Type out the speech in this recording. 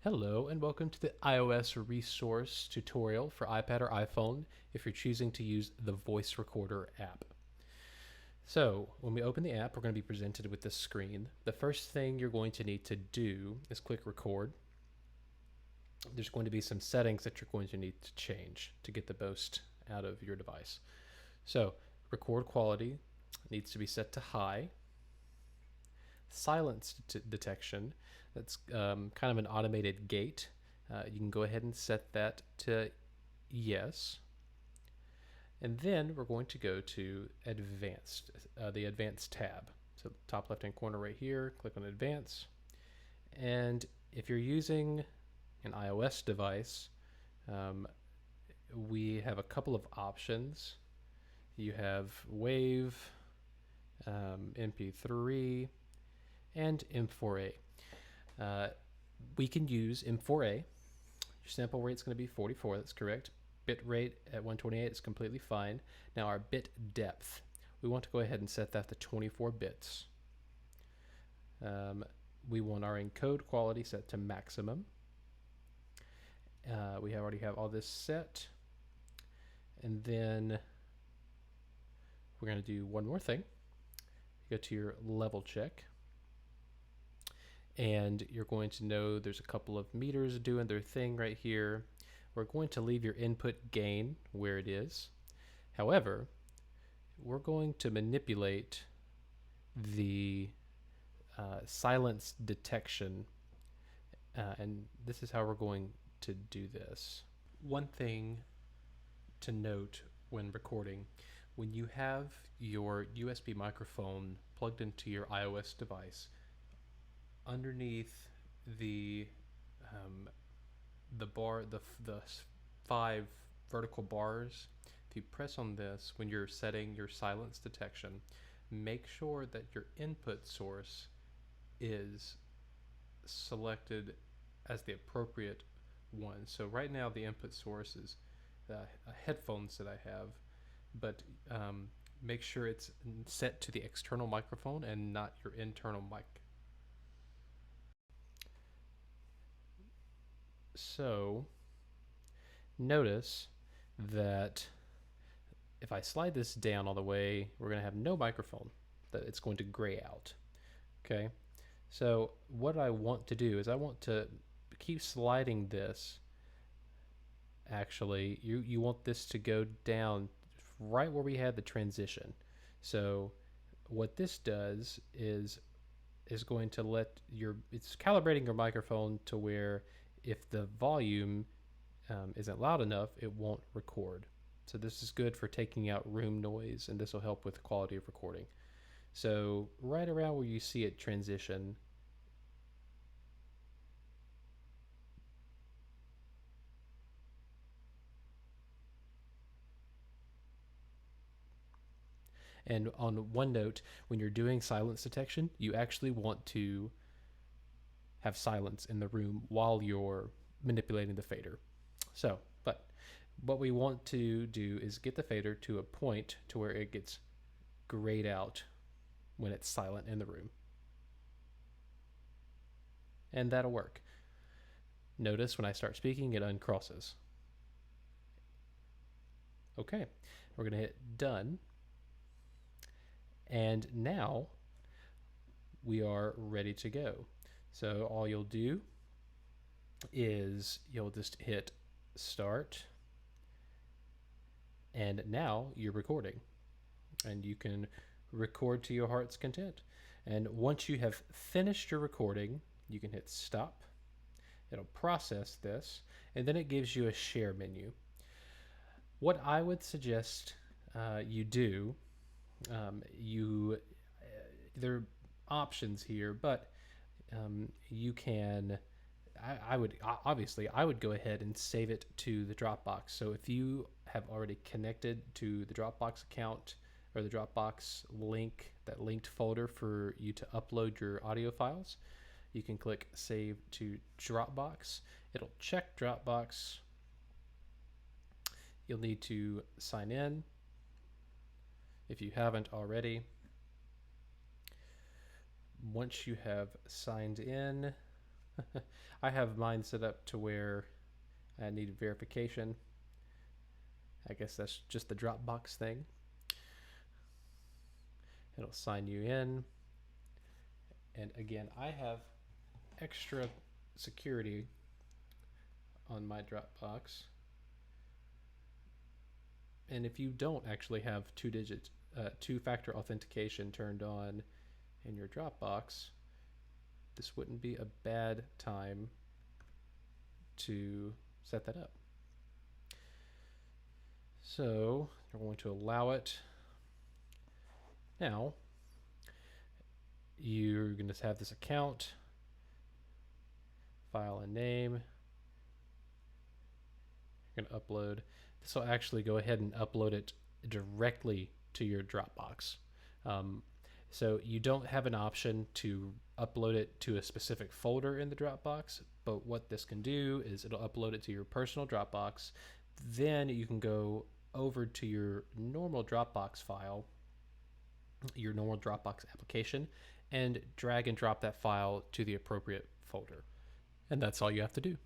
Hello and welcome to the iOS resource tutorial for iPad or iPhone if you're choosing to use the voice recorder app. So when we open the app, we're going to be presented with this screen. The first thing you're going to need to do is click record. There's going to be some settings that you're going to need to change to get the most out of your device. So record quality needs to be set to high. Silence detection, that's kind of an automated gate. You can go ahead and set that to yes. And then we're going to go to advanced, the advanced tab. So top left hand corner right here, click on advanced. And if you're using an iOS device, we have a couple of options. You have Wave, MP3, and M4A. We can use M4A. Your sample rate is going to be 44, that's correct. Bit rate at 128 is completely fine. Now our bit depth, we want to go ahead and set that to 24 bits. We want our encode quality set to maximum. We already have all this set. And then we're going to do one more thing. Go to your level check. And you're going to know there's a couple of meters doing their thing right here. We're going to leave your input gain where it is. However, we're going to manipulate the silence detection, and this is how we're going to do this. One thing to note when recording, when you have your USB microphone plugged into your iOS device, underneath the bar, the 5 vertical bars, if you press on this when you're setting your silence detection, make sure that your input source is selected as the appropriate one. So right now the input source is headphones that I have, but make sure it's set to the external microphone and not your internal mic. So notice that if I slide this down all the way, we're going to have no microphone, that it's going to gray out. Okay, so what I want to do is I want to keep sliding this. Actually, you want this to go down right where we had the transition. So what this does is going to let it's calibrating your microphone to where if the volume isn't loud enough, it won't record. So this is good for taking out room noise, and this will help with the quality of recording. So right around where you see it transition, and on one note, when you're doing silence detection, you actually want to have silence in the room while you're manipulating the fader. So, but what we want to do is get the fader to a point to where it gets grayed out when it's silent in the room. And that'll work. Notice when I start speaking, it uncrosses. Okay, we're going to hit done. And now we are ready to go. So all you'll do is you'll just hit start, and now you're recording, and you can record to your heart's content. And once you have finished your recording, you can hit stop. It'll process this, and then it gives you a share menu. What I would suggest you do, there are options here, but you can, I would go ahead and save it to the Dropbox. So if you have already connected to the Dropbox account or the Dropbox link, that linked folder for you to upload your audio files, you can click save to Dropbox. It'll check Dropbox. You'll need to sign in if you haven't already. Once you have signed in, I have mine set up to where I need verification. I guess that's just the Dropbox thing. It'll sign you in. And again, I have extra security on my Dropbox. And if you don't actually have two-factor authentication turned on in your Dropbox, this wouldn't be a bad time to set that up. So we're going to allow it. Now, you're going to have this account, file and name. You're going to upload. This will actually go ahead and upload it directly to your Dropbox. So you don't have an option to upload it to a specific folder in the Dropbox, but what this can do is it'll upload it to your personal Dropbox. Then you can go over to your normal Dropbox file, your normal Dropbox application, and drag and drop that file to the appropriate folder. And that's all you have to do.